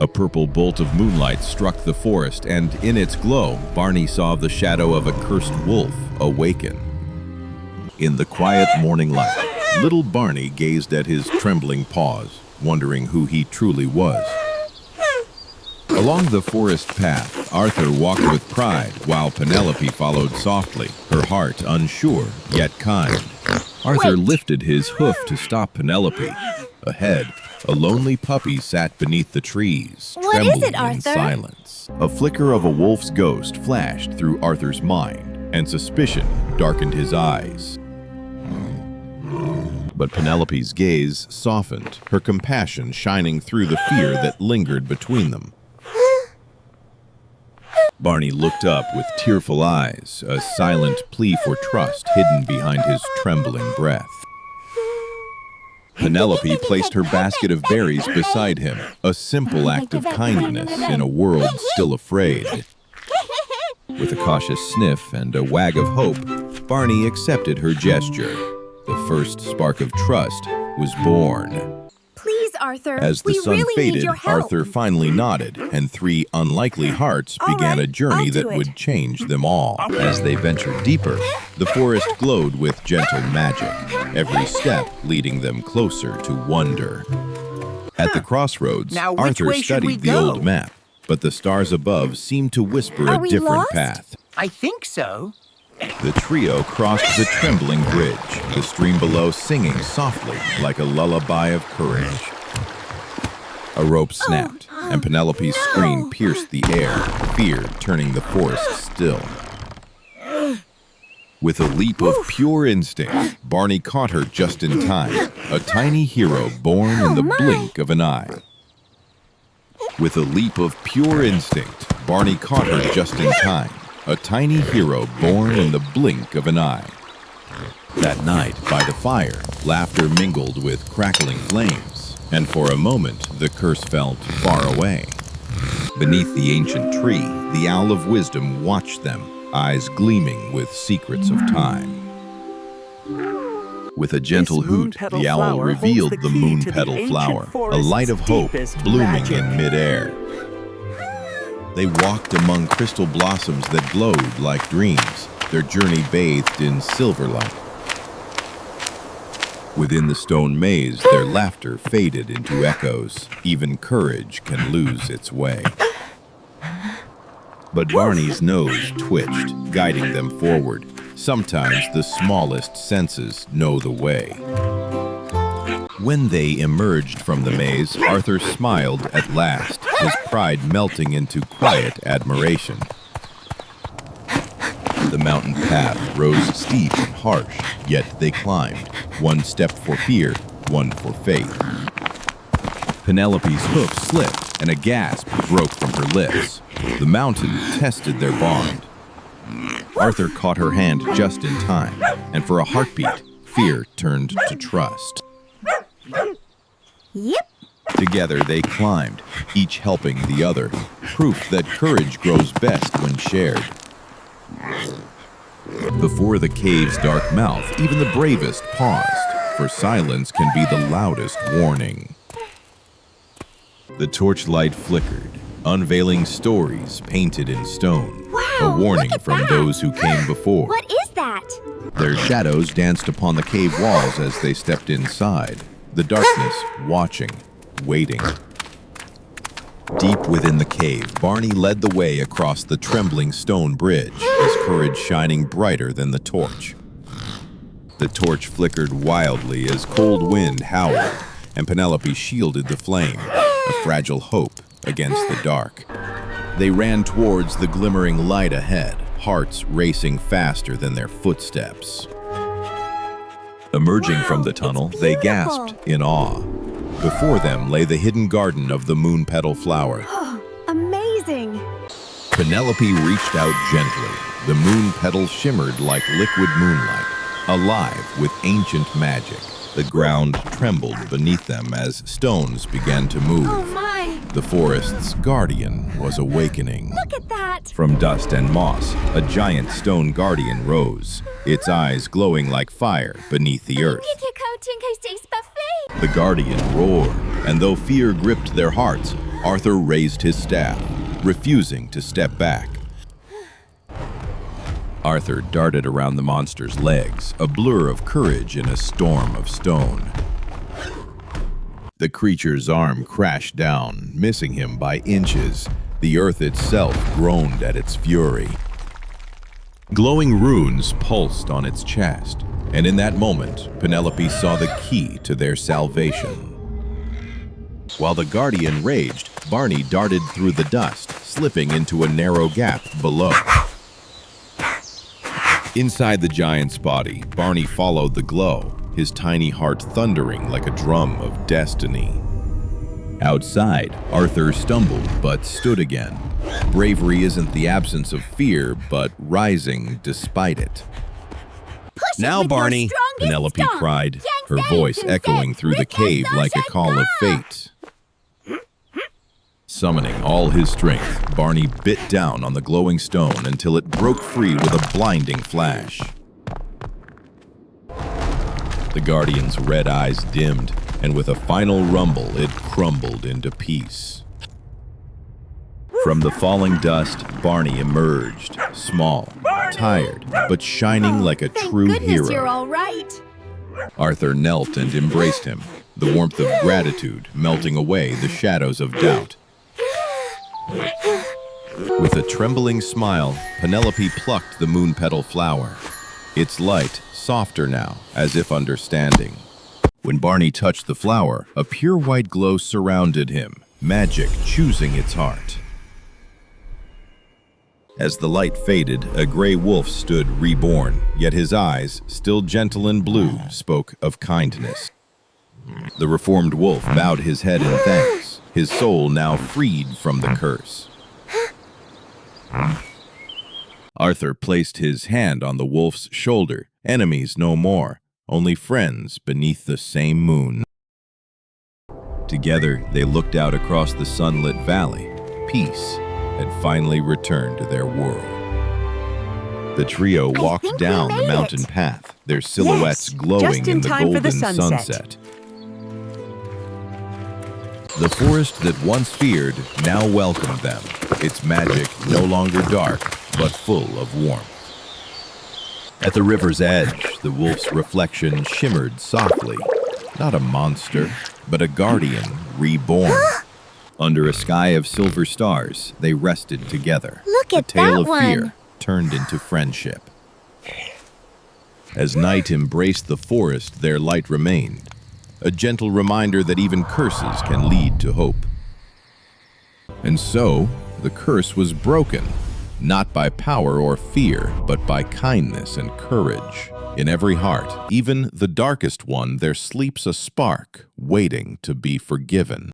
A purple bolt of moonlight struck the forest, and in its glow, Barney saw the shadow of a cursed wolf awaken. In the quiet morning light, little Barney gazed at his trembling paws, wondering who he truly was. Along the forest path, Arthur walked with pride, while Penelope followed softly, her heart unsure, yet kind. Arthur lifted his hoof to stop Penelope. Ahead, a lonely puppy sat beneath the trees, trembling in silence. A flicker of a wolf's ghost flashed through Arthur's mind, and suspicion darkened his eyes. But Penelope's gaze softened, her compassion shining through the fear that lingered between them. Barney looked up with tearful eyes, a silent plea for trust hidden behind his trembling breath. Penelope placed her basket of berries beside him, a simple act of kindness in a world still afraid. With a cautious sniff and a wag of hope, Barney accepted her gesture. The first spark of trust was born. Please, Arthur, as the sun faded, Arthur finally nodded, and three unlikely hearts began a journey that would change them all. As they ventured deeper, the forest glowed with gentle magic, every step leading them closer to wonder. At the crossroads, Arthur studied the old map, but the stars above seemed to whisper a different path. I think so. The trio crossed the trembling bridge, the stream below singing softly like a lullaby of courage. A rope snapped, and Penelope's scream pierced the air, fear turning the forest still. With a leap of pure instinct, Barney caught her just in time, a tiny hero born in the blink of an eye. With a leap of pure instinct, Barney caught her just in time, a tiny hero born in the blink of an eye. That night, by the fire, laughter mingled with crackling flames, and for a moment, the curse felt far away. Beneath the ancient tree, the owl of wisdom watched them, eyes gleaming with secrets of time. With a gentle hoot, the owl revealed the moon petal flower, a light of hope blooming in midair. They walked among crystal blossoms that glowed like dreams, their journey bathed in silver light. Within the stone maze, their laughter faded into echoes. Even courage can lose its way. But Barney's nose twitched, guiding them forward. Sometimes the smallest senses know the way. When they emerged from the maze, Arthur smiled at last, his pride melting into quiet admiration. The mountain path rose steep and harsh, yet they climbed, one step for fear, one for faith. Penelope's hoof slipped, and a gasp broke from her lips. The mountain tested their bond. Arthur caught her hand just in time, and for a heartbeat, fear turned to trust. Yep. Together they climbed, each helping the other, proof that courage grows best when shared. Before the cave's dark mouth, even the bravest paused, for silence can be the loudest warning. The torchlight flickered, unveiling stories painted in stone, a warning from those who came before. What is that? Their shadows danced upon the cave walls as they stepped inside, the darkness watching, waiting. Deep within the cave, Barney led the way across the trembling stone bridge, his courage shining brighter than the torch. The torch flickered wildly as cold wind howled, and Penelope shielded the flame, a fragile hope against the dark. They ran towards the glimmering light ahead, hearts racing faster than their footsteps. Emerging from the tunnel, they gasped in awe. Before them lay the hidden garden of the moon petal flower. Amazing! Penelope reached out gently. The moon petals shimmered like liquid moonlight, alive with ancient magic. The ground trembled beneath them as stones began to move. Oh my! The forest's guardian was awakening. Look at that! From dust and moss, a giant stone guardian rose, its eyes glowing like fire beneath the earth. The guardian roared, and though fear gripped their hearts, Arthur raised his staff, refusing to step back. Arthur darted around the monster's legs, a blur of courage in a storm of stone. The creature's arm crashed down, missing him by inches. The earth itself groaned at its fury. Glowing runes pulsed on its chest, and in that moment, Penelope saw the key to their salvation. While the guardian raged, Barney darted through the dust, slipping into a narrow gap below. Inside the giant's body, Barney followed the glow, his tiny heart thundering like a drum of destiny. Outside, Arthur stumbled but stood again. Bravery isn't the absence of fear, but rising despite it. Now, Barney, Penelope cried, her voice echoing through the cave like a call of fate. Summoning all his strength, Barney bit down on the glowing stone until it broke free with a blinding flash. The guardian's red eyes dimmed, and with a final rumble, it crumbled into peace. From the falling dust, Barney emerged, small, tired, but shining like a true hero. You're all right. Arthur knelt and embraced him, the warmth of gratitude melting away the shadows of doubt. With a trembling smile, Penelope plucked the moon petal flower, its light softer now, as if understanding. When Barney touched the flower, a pure white glow surrounded him, magic choosing its heart. As the light faded, a gray wolf stood reborn, yet his eyes, still gentle and blue, spoke of kindness. The reformed wolf bowed his head in thanks, his soul now freed from the curse. Arthur placed his hand on the wolf's shoulder, enemies no more, only friends beneath the same moon. Together, they looked out across the sunlit valley. Peace had finally returned to their world. The trio walked down the mountain path, their silhouettes glowing in the golden sunset. The forest that once feared now welcomed them, its magic no longer dark, but full of warmth. At the river's edge, the wolf's reflection shimmered softly. Not a monster, but a guardian reborn. Under a sky of silver stars, they rested together. Look at the tale that of fear one. turned into friendship. As night embraced the forest, their light remained, a gentle reminder that even curses can lead to hope. And so, the curse was broken, not by power or fear, but by kindness and courage. In every heart, even the darkest one, there sleeps a spark, waiting to be forgiven.